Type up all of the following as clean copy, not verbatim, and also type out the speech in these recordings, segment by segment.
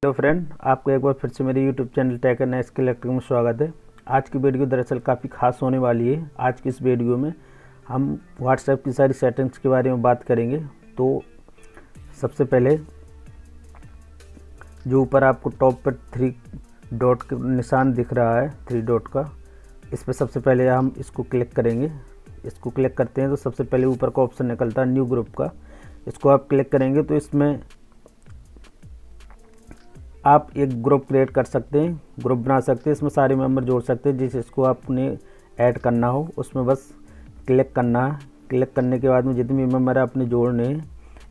Hello friend, आपका एक बार फिर से मेरे YouTube channel Tech and Skill Electric में स्वागत है। आज की वीडियो दरअसल काफ़ी खास होने वाली है। आज की इस वीडियो में हम व्हाट्सएप की सारी सेटिंग्स के बारे में बात करेंगे। तो सबसे पहले जो ऊपर आपको टॉप पर 3 डॉट का निशान दिख रहा है, 3 डॉट का, इस पर सबसे पहले हम इसको क्लिक करेंगे। इसको क्लिक करते हैं तो सबसे पहले ऊपर का ऑप्शन निकलता है न्यू ग्रुप का। इसको आप क्लिक करेंगे तो इसमें आप एक ग्रुप क्रिएट कर सकते हैं, ग्रुप बना सकते हैं, इसमें सारे मेंबर जोड़ सकते हैं। जिसको आपने ऐड करना हो उसमें बस क्लिक करना है। क्लिक करने के बाद में जितने भी मेंबर आपने जोड़ने हैं,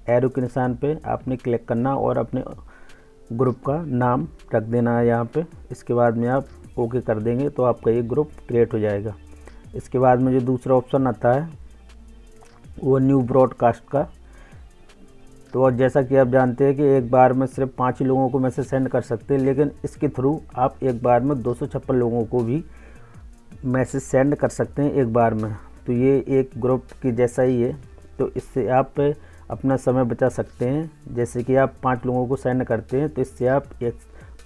एरो के निशान पे आपने क्लिक करना और अपने ग्रुप का नाम रख देना है यहाँ पे। इसके बाद में आप ओके कर देंगे तो आपका ये ग्रुप क्रिएट हो जाएगा। इसके बाद में जो दूसरा ऑप्शन आता है वो न्यू ब्रॉडकास्ट का। तो और जैसा कि आप जानते हैं कि एक बार में सिर्फ 5 ही लोगों को मैसेज सेंड कर सकते हैं, लेकिन इसके थ्रू आप एक बार में 256 लोगों को भी मैसेज सेंड कर सकते हैं एक बार में। तो ये एक ग्रुप की जैसा ही है। तो इससे आप अपना समय बचा सकते हैं। जैसे कि आप 5 लोगों को सेंड करते हैं तो इससे आप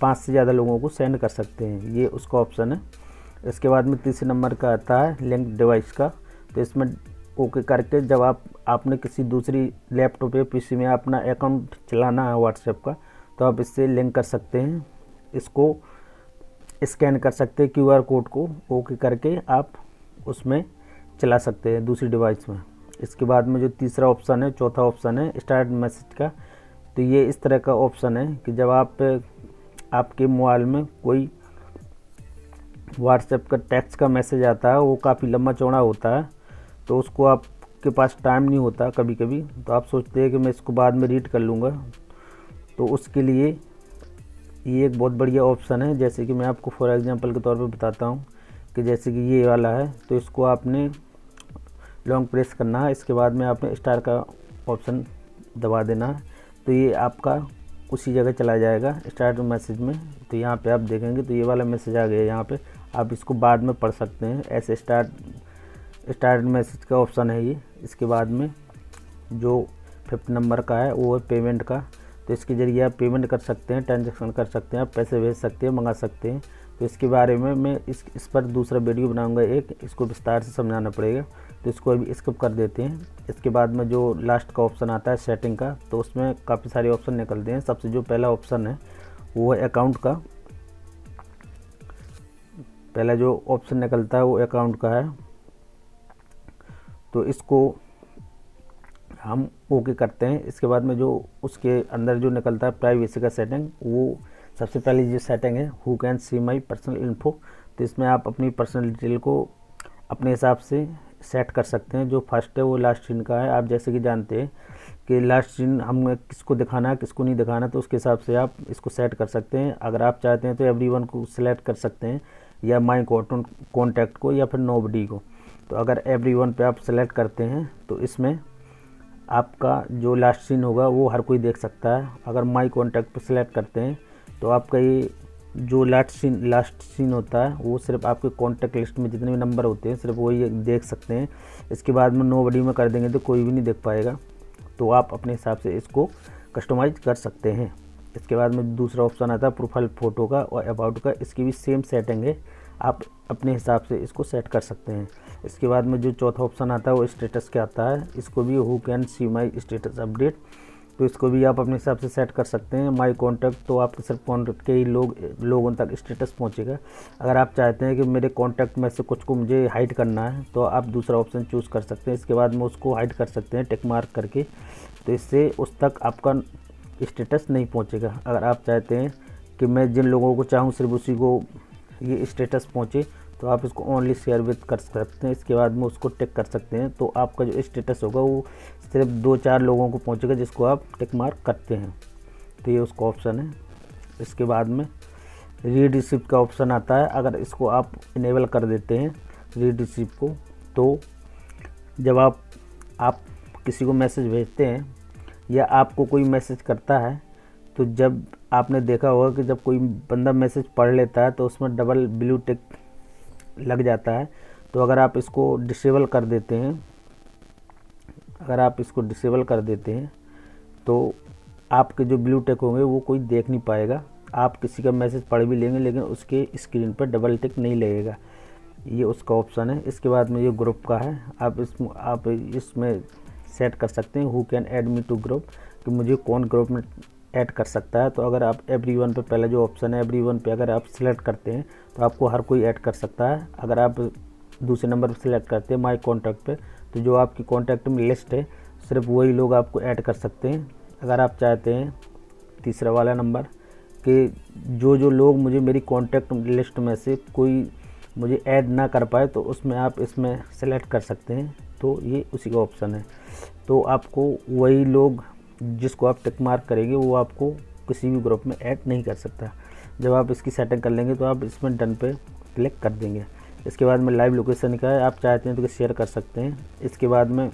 5 से ज़्यादा लोगों को सेंड कर सकते हैं। ये उसका ऑप्शन है। इसके बाद में तीसरे नंबर का आता है लिंक डिवाइस का। तो इसमें ओके करके जब आपने किसी दूसरी लैपटॉप या पीसी में अपना अकाउंट चलाना है व्हाट्सएप का, तो आप इससे लिंक कर सकते हैं। इसको स्कैन कर सकते हैं क्यूआर कोड को, ओके करके आप उसमें चला सकते हैं दूसरी डिवाइस में। इसके बाद में जो तीसरा ऑप्शन है, चौथा ऑप्शन है स्टार्ट मैसेज का। तो ये इस तरह का ऑप्शन है कि जब आपके मोबाइल में कोई व्हाट्सएप का टेक्स्ट का मैसेज आता है, वो काफ़ी लंबा चौड़ा होता है, तो उसको आपके पास टाइम नहीं होता कभी कभी, तो आप सोचते हैं कि मैं इसको बाद में रीड कर लूँगा। तो उसके लिए ये एक बहुत बढ़िया ऑप्शन है। जैसे कि मैं आपको फॉर एग्जांपल के तौर पे बताता हूँ कि जैसे कि ये वाला है, तो इसको आपने लॉन्ग प्रेस करना है। इसके बाद में आपने स्टार का ऑप्शन दबा देना है, तो ये आपका उसी जगह चला जाएगा स्टार्ट मैसेज में। तो यहाँ पे आप देखेंगे तो ये वाला मैसेज आ गया यहाँ पे। आप इसको बाद में पढ़ सकते हैं। ऐसे स्टार्ट मैसेज का ऑप्शन है ये। इसके बाद में जो 5th नंबर का है वो है पेमेंट का। तो इसके ज़रिए आप पेमेंट कर सकते हैं, ट्रांजैक्शन कर सकते हैं, आप पैसे भेज सकते हैं, मंगा सकते हैं। तो इसके बारे में मैं इस पर दूसरा वीडियो बनाऊंगा एक, इसको विस्तार से समझाना पड़ेगा। तो इसको अभी स्किप कर देते हैं। इसके बाद में जो लास्ट का ऑप्शन आता है सेटिंग का, तो उसमें काफ़ी सारे ऑप्शन निकलते हैं। सबसे जो पहला ऑप्शन है वो है अकाउंट का। पहला जो ऑप्शन निकलता है वो अकाउंट का है। तो इसको हम ओके करते हैं। इसके बाद में जो उसके अंदर जो निकलता है प्राइवेसी का सेटिंग, वो सबसे पहली जो सेटिंग है who can see my personal info. तो इसमें आप अपनी पर्सनल डिटेल को अपने हिसाब से सेट कर सकते हैं। जो फर्स्ट है वो लास्ट सीन का है। आप जैसे कि जानते हैं कि लास्ट सीन हमें किसको दिखाना है किसको नहीं दिखाना, तो उसके हिसाब से आप इसको सेट कर सकते हैं। अगर आप चाहते हैं तो एवरीवन को सिलेक्ट कर सकते हैं, या माई कॉन्टैक्ट को, या फिर नोबडी को। तो अगर एवरीवन पे आप सेलेक्ट करते हैं तो इसमें आपका जो लास्ट सीन होगा वो हर कोई देख सकता है। अगर माई कॉन्टैक्ट पे सिलेक्ट करते हैं तो आपका ये जो लास्ट सीन होता है वो सिर्फ आपके कॉन्टैक्ट लिस्ट में जितने भी नंबर होते हैं सिर्फ वही देख सकते हैं। इसके बाद में नोबडी में कर देंगे तो कोई भी नहीं देख पाएगा। तो आप अपने हिसाब से इसको कस्टमाइज कर सकते हैं। इसके बाद में दूसरा ऑप्शन आता है प्रोफाइल फ़ोटो का और अबाउट का। इसकी भी सेम सेटिंग है, आप अपने हिसाब से इसको सेट कर सकते हैं। इसके बाद में जो चौथा ऑप्शन आता है वो स्टेटस का आता है। इसको भी who can see my status update. तो इसको भी आप अपने हिसाब से सेट कर सकते हैं। माई कॉन्टैक्ट तो आपके सिर्फ कॉन्टैक्ट के ही लोगों तक स्टेटस पहुंचेगा। अगर आप चाहते हैं कि मेरे कॉन्टैक्ट में से कुछ को मुझे हाइड करना है तो आप दूसरा ऑप्शन चूज़ कर सकते हैं। इसके बाद में उसको हाइड कर सकते हैं टिक मार्क करके, तो इससे उस तक आपका स्टेटस नहीं पहुंचेगा। अगर आप चाहते हैं कि मैं जिन लोगों को चाहूँ सिर्फ उसी को ये स्टेटस पहुँचे, तो आप इसको ओनली शेयर विद कर सकते हैं। इसके बाद में उसको टिक कर सकते हैं, तो आपका जो स्टेटस होगा वो सिर्फ 2-4 लोगों को पहुंचेगा जिसको आप टिक मार्क करते हैं। तो ये उसका ऑप्शन है। इसके बाद में रीड रिसीप्ट का ऑप्शन आता है। अगर इसको आप इनेबल कर देते हैं रीड रिसीप्ट को, तो जब आप किसी को मैसेज भेजते हैं या आपको कोई मैसेज करता है, तो जब आपने देखा होगा कि जब कोई बंदा मैसेज पढ़ लेता है तो उसमें डबल ब्लू टिक लग जाता है। तो अगर आप इसको डिसेबल कर देते हैं तो आपके जो ब्लू टिक होंगे वो कोई देख नहीं पाएगा। आप किसी का मैसेज पढ़ भी लेंगे लेकिन उसके स्क्रीन पर डबल टिक नहीं लगेगा। ये उसका ऑप्शन है। इसके बाद में ये ग्रुप का है। आप इसमें सेट कर सकते हैं who can add me to group, कि मुझे कौन ग्रुप में ऐड कर सकता है। तो अगर आप एवरीवन पे, पहले जो ऑप्शन है एवरीवन पे अगर आप सिलेक्ट करते हैं तो आपको हर कोई ऐड कर सकता है। अगर आप दूसरे नंबर पर सिलेक्ट करते हैं माई कॉन्टैक्ट पे, तो जो आपकी कॉन्टैक्ट में लिस्ट है सिर्फ वही लोग आपको ऐड कर सकते हैं। अगर आप चाहते हैं तीसरा वाला नंबर कि जो लोग मुझे मेरी कॉन्टैक्ट लिस्ट में से कोई मुझे ऐड ना कर पाए, तो उसमें आप इसमें सेलेक्ट कर सकते हैं। तो ये उसी का ऑप्शन है। तो आपको वही लोग जिसको आप टिक मार्क करेंगे वो आपको किसी भी ग्रुप में ऐड नहीं कर सकता। जब आप इसकी सेटिंग कर लेंगे तो आप इसमें डन पे क्लिक कर देंगे। इसके बाद में लाइव लोकेशन का है, आप चाहते हैं तो शेयर कर सकते हैं। इसके बाद में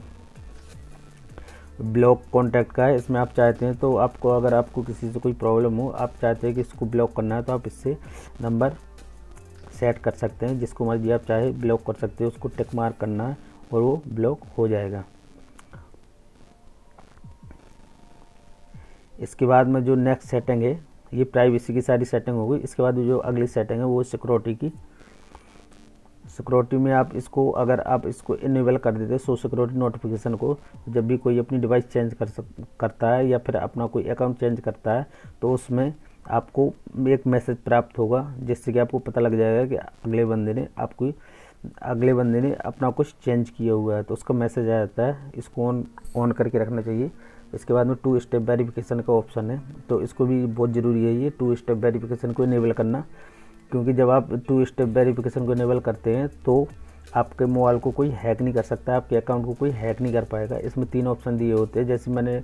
ब्लॉक कॉन्टैक्ट का है, इसमें आप चाहते हैं तो आपको, अगर आपको किसी से कोई प्रॉब्लम हो, आप चाहते हैं कि इसको ब्लॉक करना है, तो आप इससे नंबर सेट कर सकते हैं। जिसको मर्जी आप चाहे ब्लॉक कर सकते हैं, उसको टिक मार्क करना है और वो ब्लॉक हो जाएगा। इसके बाद में जो नेक्स्ट सेटिंग है, ये प्राइवेसी की सारी सेटिंग हो गई। इसके बाद जो अगली सेटिंग है वो सिक्योरिटी की। सिक्योरिटी में आप इसको, अगर आप इसको इनेबल कर देते हैं शो सिक्योरिटी नोटिफिकेशन को, जब भी कोई अपनी डिवाइस चेंज करता है या फिर अपना कोई अकाउंट चेंज करता है, तो उसमें आपको एक मैसेज प्राप्त होगा जिससे कि आपको पता लग जाएगा कि अगले बंदे ने अपना कुछ चेंज किया हुआ है, तो उसका मैसेज आ जाता है। इसको ऑन करके रखना चाहिए। इसके बाद में 2 स्टेप वेरिफिकेशन का ऑप्शन है, तो इसको भी बहुत ज़रूरी है ये 2 स्टेप वेरिफिकेशन को इनेबल करना, क्योंकि जब आप 2 स्टेप वेरिफिकेशन को इनेबल करते हैं तो आपके मोबाइल को कोई हैक नहीं कर सकता, आपके अकाउंट को कोई हैक नहीं कर पाएगा। इसमें 3 ऑप्शन दिए होते हैं। जैसे मैंने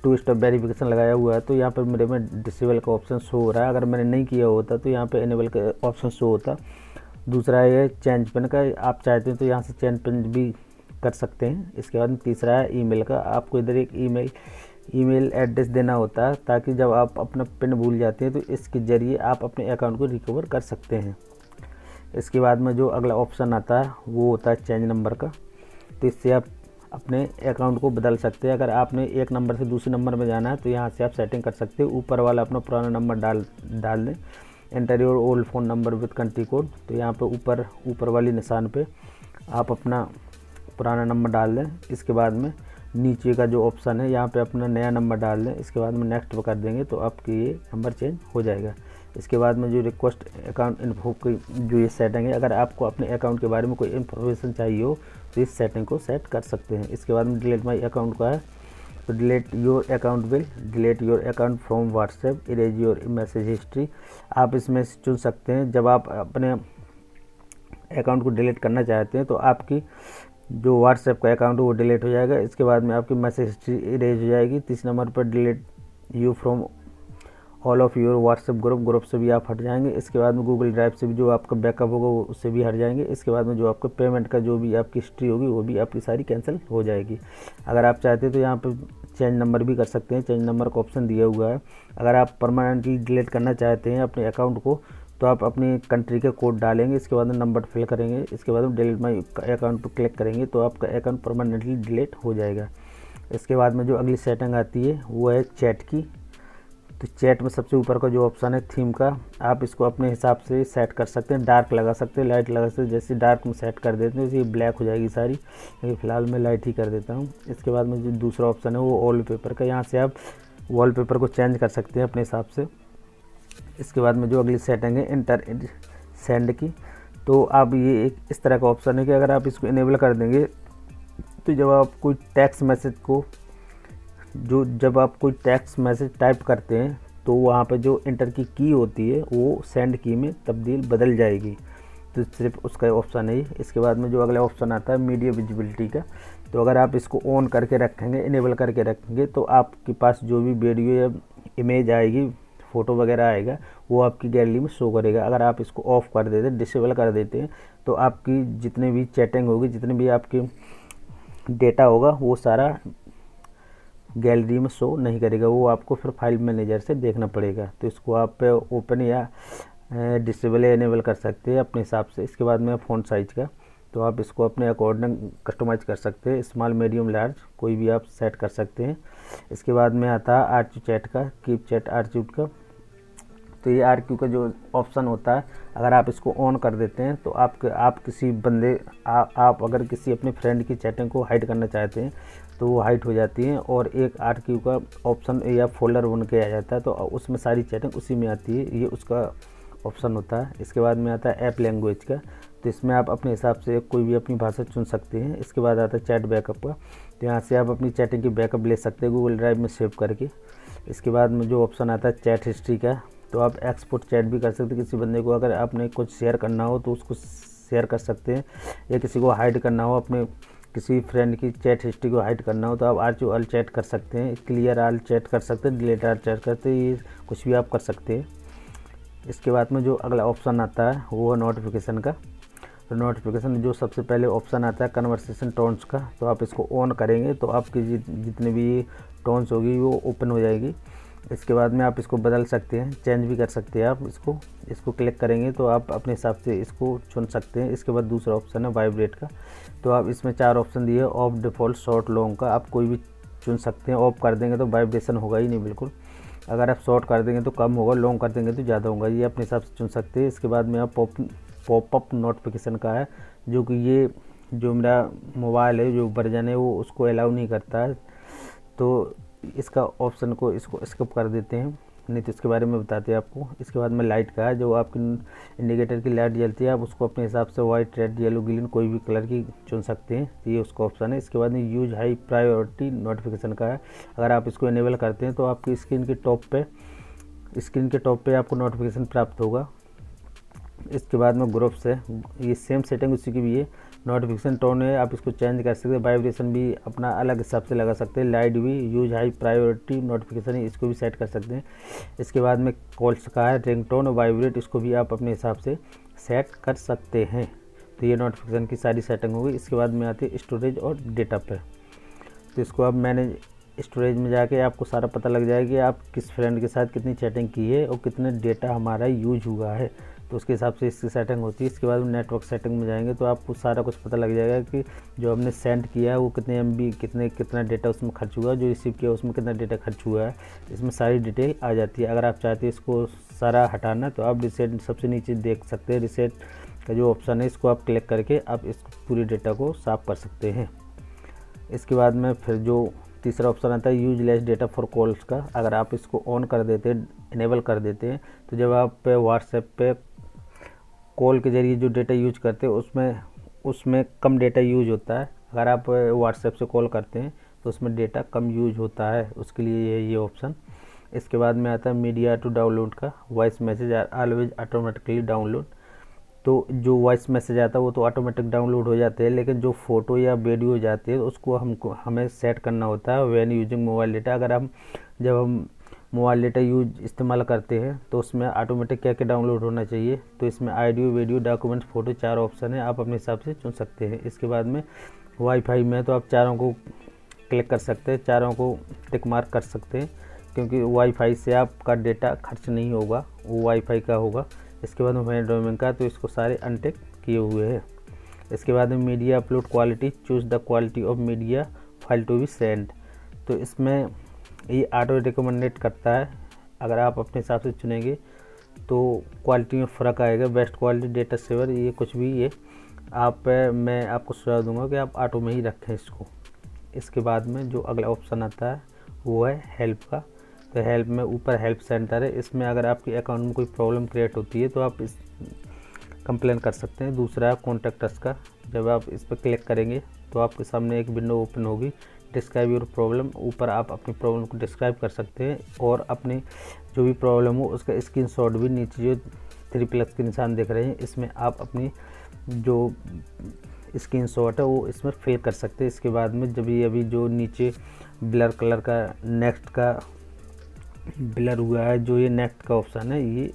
2 स्टेप वेरिफिकेशन लगाया हुआ है तो यहाँ पर मेरे में डिसेबल का ऑप्शन शो हो रहा है। अगर मैंने नहीं किया होता तो यहाँ पे इनेबल का ऑप्शन शो होता। दूसरा है चेंज पिन का, आप चाहते हैं तो यहाँ से चेंज पिन भी कर सकते हैं। इसके बाद तीसरा है ईमेल का, आपको इधर एक ईमेल एड्रेस देना होता है, ताकि जब आप अपना पिन भूल जाते हैं तो इसके ज़रिए आप अपने अकाउंट को रिकवर कर सकते हैं। इसके बाद में जो अगला ऑप्शन आता है वो होता है चेंज नंबर का, तो इससे आप अपने अकाउंट को बदल सकते हैं। अगर आपने एक नंबर से दूसरे नंबर में जाना है तो यहाँ से आप सेटिंग कर सकते हैं। ऊपर वाला अपना पुराना नंबर डाल दें, enter your old phone number with country code, तो यहाँ पे ऊपर वाली निशान पे आप अपना पुराना नंबर डाल दें। इसके बाद में नीचे का जो ऑप्शन है यहाँ पे अपना नया नंबर डाल दें। इसके बाद में नेक्स्ट पर कर देंगे तो आपके ये नंबर चेंज हो जाएगा। इसके बाद में जो रिक्वेस्ट अकाउंट इन्फो की जो ये सेटिंग है, अगर आपको अपने अकाउंट के बारे में कोई इन्फॉर्मेशन चाहिए हो तो इस सेटिंग को सेट कर सकते हैं। इसके बाद में डिलीट माई अकाउंट का है, तो delete your account will delete your account from WhatsApp, erase your message history. आप इसमें चुन सकते हैं, जब आप अपने अकाउंट को डिलीट करना चाहते हैं तो आपकी जो व्हाट्सएप का अकाउंट है वो डिलीट हो जाएगा। इसके बाद में आपकी मैसेज हिस्ट्री इरेज हो जाएगी। तीसरे नंबर पर delete you from all of your WhatsApp group से भी आप हट जाएंगे। इसके बाद में गूगल ड्राइव से भी जो आपका बैकअप होगा वो उससे भी हट जाएंगे। इसके बाद में जो आपका पेमेंट का जो भी आपकी हिस्ट्री होगी वो भी आपकी सारी कैंसिल हो जाएगी। अगर आप चाहते हैं तो यहाँ पे चेंज नंबर भी कर सकते हैं, चेंज नंबर का ऑप्शन दिया हुआ है। अगर आप परमानेंटली डिलीट करना चाहते हैं अपने अकाउंट को तो आप अपनी कंट्री का कोड डालेंगे, इसके बाद में नंबर फिल करेंगे, इसके बाद में डिलीट माई अकाउंट पर क्लिक करेंगे तो आपका अकाउंट परमानेंटली डिलीट हो जाएगा। इसके बाद में जो अगली सेटिंग आती है वो है चैट की। तो चैट में सबसे ऊपर का जो ऑप्शन है थीम का, आप इसको अपने हिसाब से सेट कर सकते हैं। डार्क लगा सकते हैं, लाइट लगा सकते हैं। जैसे डार्क में सेट कर देते हैं तो ये ब्लैक हो जाएगी सारी, लेकिन फ़िलहाल मैं लाइट ही कर देता हूँ। इसके बाद में जो दूसरा ऑप्शन है वो वॉलपेपर का, यहाँ से आप वॉलपेपर को चेंज कर सकते हैं अपने हिसाब से। इसके बाद में जो अगली सेटिंग है इंटर सेंड की, तो आप ये एक इस तरह का ऑप्शन है कि अगर आप इसको इनेबल कर देंगे तो जब आप कोई टेक्स्ट मैसेज को जब आप कोई टेक्स्ट मैसेज टाइप करते हैं तो वहाँ पे जो इंटर की होती है वो सेंड की में बदल जाएगी। तो सिर्फ उसका ऑप्शन है। इसके बाद में जो अगला ऑप्शन आता है मीडिया विजिबिलिटी का, तो अगर आप इसको ऑन करके रखेंगे, इनेबल करके रखेंगे तो आपके पास जो भी वीडियो या इमेज आएगी, फ़ोटो वगैरह आएगा, वो आपकी गैलरी में शो करेगा। अगर आप इसको ऑफ़ कर देते हैं, डिसेबल कर देते हैं, तो आपकी जितने भी चैटिंग होगी, जितने भी आपकी डेटा होगा वो सारा गैलरी में शो नहीं करेगा, वो आपको फिर फाइल मैनेजर से देखना पड़ेगा। तो इसको आप ओपन या डिसेबल या इनेबल कर सकते हैं अपने हिसाब से। इसके बाद में फ़ॉन्ट साइज़ का, तो आप इसको अपने अकॉर्डिंग कस्टमाइज़ कर सकते हैं, स्मॉल मीडियम लार्ज कोई भी आप सेट कर सकते हैं। इसके बाद में आता है आर्चिव चैट का, कीप चैट आर्चिव का। तो ये आरक्यू का जो ऑप्शन होता है, अगर आप इसको ऑन कर देते हैं तो आप किसी बंदे आप अगर किसी अपने फ्रेंड की चैटिंग को हाइड करना चाहते हैं तो वो हाइड हो जाती है, और एक आरक्यू का ऑप्शन या फोल्डर बन के आ जाता है, तो उसमें सारी चैटिंग उसी में आती है, ये उसका ऑप्शन होता है। इसके बाद में आता है ऐप लैंग्वेज का, तो इसमें आप अपने हिसाब से कोई भी अपनी भाषा चुन सकते हैं। इसके बाद आता है चैट बैकअप का, तो यहाँ से आप अपनी चैटिंग की बैकअप ले सकते हैं गूगल ड्राइव में सेव करके। इसके बाद में जो ऑप्शन आता है चैट हिस्ट्री का, तो आप एक्सपोर्ट चैट भी कर सकते हैं किसी बंदे को, अगर आपने कुछ शेयर करना हो तो उसको शेयर कर सकते हैं, या किसी को हाइड करना हो, अपने किसी फ्रेंड की चैट हिस्ट्री को हाइड करना हो तो आप आर्चिव ऑल चैट कर सकते हैं, क्लियर ऑल चैट कर सकते हैं, डिलीट ऑल चैट करते हैं, ये कुछ भी आप कर सकते हैं। इसके बाद में जो अगला ऑप्शन आता है वो है नोटिफिकेशन का। तो नोटिफिकेशन जो सबसे पहले ऑप्शन आता है कन्वर्सेशन टोन्स का, तो आप इसको ऑन करेंगे तो आपकी जितने भी टोन्स होगी वो ओपन हो जाएगी। इसके बाद में आप इसको बदल सकते हैं, चेंज भी कर सकते हैं। आप इसको क्लिक करेंगे तो आप अपने हिसाब से इसको चुन सकते हैं। इसके बाद दूसरा ऑप्शन है वाइब्रेट का, तो आप इसमें 4 ऑप्शन दिए, ऑफ, डिफ़ॉल्ट, शॉर्ट, लॉन्ग का आप कोई भी चुन सकते हैं। ऑफ कर देंगे तो वाइब्रेशन होगा ही नहीं बिल्कुल, अगर आप शॉर्ट कर देंगे तो कम होगा, लॉन्ग कर देंगे तो ज़्यादा होगा, ये अपने हिसाब से चुन सकते हैं। इसके बाद में आप पॉपअप नोटिफिकेशन का है, जो कि ये जो मेरा मोबाइल है जो वर्जन है वो उसको अलाउ नहीं करता है, तो इसका ऑप्शन को इसको स्किप कर देते हैं, नहीं तो इसके बारे में बताते हैं आपको। इसके बाद में लाइट का है, जो आपकी इंडिकेटर की लाइट जलती है आप उसको अपने हिसाब से वाइट, रेड, येलो, ग्रीन कोई भी कलर की चुन सकते हैं, तो ये उसका ऑप्शन है। इसके बाद में यूज हाई प्रायोरिटी नोटिफिकेशन का है, अगर आप इसको इनेबल करते हैं तो आपकी स्क्रीन के टॉप पे आपको नोटिफिकेशन प्राप्त होगा। इसके बाद में ग्रुप्स है, ये सेम सेटिंग उसी की भी है। नोटिफिकेशन टोन है, आप इसको चेंज कर सकते हैं, वाइब्रेशन भी अपना अलग हिसाब से लगा सकते हैं, लाइट भी, यूज हाई प्रायोरिटी नोटिफिकेशन है, इसको भी सेट कर सकते हैं। इसके बाद में कॉल्स का है, रिंगटोन और वाइब्रेट, इसको भी आप अपने हिसाब से सेट कर सकते हैं। तो ये नोटिफिकेशन की सारी सेटिंग होगी। इसके बाद में आती है स्टोरेज और डेटा पे, तो इसको आप मैनेज स्टोरेज में जाके आपको सारा पता लग जाएगा कि आप किस फ्रेंड के साथ कितनी चैटिंग की है और कितने डेटा हमारा यूज हुआ है, तो उसके हिसाब से इसकी सेटिंग होती है। इसके बाद में नेटवर्क सेटिंग में जाएंगे तो आपको सारा कुछ पता लग जाएगा कि जो हमने सेंड किया है वो कितने MB कितना डेटा उसमें खर्च हुआ है, जो रिसीव किया उसमें कितना डेटा खर्च हुआ है, इसमें सारी डिटेल आ जाती है। अगर आप चाहते हैं इसको सारा हटाना तो आप रिसेट सबसे नीचे देख सकते हैं, रिसेट का जो ऑप्शन है इसको आप क्लिक करके आप इस पूरी डेटा को साफ कर सकते हैं। इसके बाद में फिर जो तीसरा ऑप्शन आता है use less data for calls का, अगर आप इसको ऑन कर देते हैं, इनेबल कर देते हैं, तो जब आप व्हाट्सएप पे कॉल के ज़रिए जो डेटा यूज करते हैं उसमें कम डेटा यूज होता है। अगर आप व्हाट्सएप से कॉल करते हैं तो उसमें डेटा कम यूज होता है, उसके लिए ये ऑप्शन। इसके बाद में आता है मीडिया टू डाउनलोड का, voice message always automatically download, तो जो वॉइस मैसेज आता है वो तो ऑटोमेटिक डाउनलोड हो जाते हैं, लेकिन जो फ़ोटो या वीडियो जाती है उसको हमें सेट करना होता है व्हेन यूजिंग मोबाइल डेटा। जब हम मोबाइल डेटा इस्तेमाल करते हैं तो उसमें ऑटोमेटिक क्या क्या डाउनलोड होना चाहिए, तो इसमें audio, video, document, photo 4 option है, आप अपने हिसाब से चुन सकते हैं। इसके बाद में वाईफाई में तो आप चारों को क्लिक कर सकते हैं, चारों को टिक मार्क कर सकते हैं, क्योंकि वाईफाई से आपका डेटा खर्च नहीं होगा, वो वाईफाई का होगा। इसके बाद में डोमेन का, तो इसको सारे अनटिक किए हुए हैं। इसके बाद में media upload quality, choose the quality of media file to be send, तो इसमें ये ऑटो रिकमेंडेड करता है, अगर आप अपने हिसाब से चुनेंगे तो क्वालिटी में फ़र्क आएगा, बेस्ट क्वालिटी, डेटा सेवर, ये कुछ भी ये मैं आपको सुझाव दूंगा कि आप ऑटो में ही रखें इसको। इसके बाद में जो अगला ऑप्शन आता है वो है हेल्प का, तो हेल्प में ऊपर हेल्प सेंटर है, इसमें अगर आपके अकाउंट में कोई प्रॉब्लम क्रिएट होती है तो आप इस कंप्लेन कर सकते हैं। दूसरा है कॉन्टैक्ट अस का, जब आप इस पर क्लिक करेंगे तो आपके सामने एक विंडो ओपन होगी, डिस्क्राइब योर प्रॉब्लम, ऊपर आप अपनी प्रॉब्लम को डिस्क्राइब कर सकते हैं और अपनी जो भी प्रॉब्लम हो उसका स्क्रीनशॉट भी नीचे जो 3+ के निशान दिख रहे हैं इसमें आप अपनी जो स्क्रीनशॉट है वो इसमें फिल कर सकते हैं। इसके बाद में जब ये अभी जो नीचे ब्लर कलर का नेक्स्ट का ब्लर हुआ है, जो ये नेक्स्ट का ऑप्शन है ये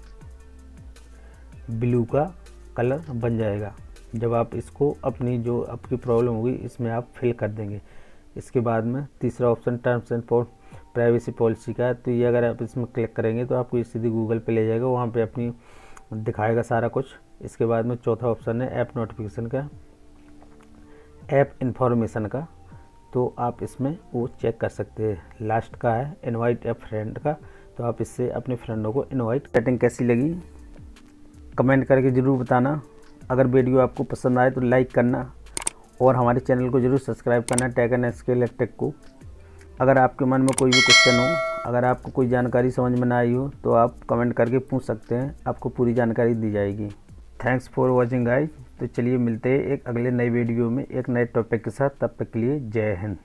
ब्लू का कलर बन जाएगा जब आप इसको अपनी जो आपकी प्रॉब्लम होगी इसमें आप फिल कर देंगे। इसके बाद में तीसरा option terms and privacy policy का है, तो ये अगर आप इसमें क्लिक करेंगे तो आपको सीधी गूगल पे ले जाएगा, वहाँ पे अपनी दिखाएगा सारा कुछ। इसके बाद में चौथा ऑप्शन है ऐप नोटिफिकेशन का, ऐप इन्फॉर्मेशन का, तो आप इसमें वो चेक कर सकते हैं। लास्ट का है इनवाइट ए फ्रेंड का, तो आप इससे अपने फ्रेंडों को इनवाइट। सेटिंग कैसी लगी कमेंट करके ज़रूर बताना। अगर वीडियो आपको पसंद आए तो लाइक करना और हमारे चैनल को ज़रूर सब्सक्राइब करना, टेक एंड स्किल टेक को। अगर आपके मन में कोई भी क्वेश्चन हो, अगर आपको कोई जानकारी समझ में ना आई हो, तो आप कमेंट करके पूछ सकते हैं, आपको पूरी जानकारी दी जाएगी। Thanks for watching guys. तो चलिए मिलते हैं एक अगले नए वीडियो में एक नए टॉपिक के साथ। तब तक के लिए जय हिंद।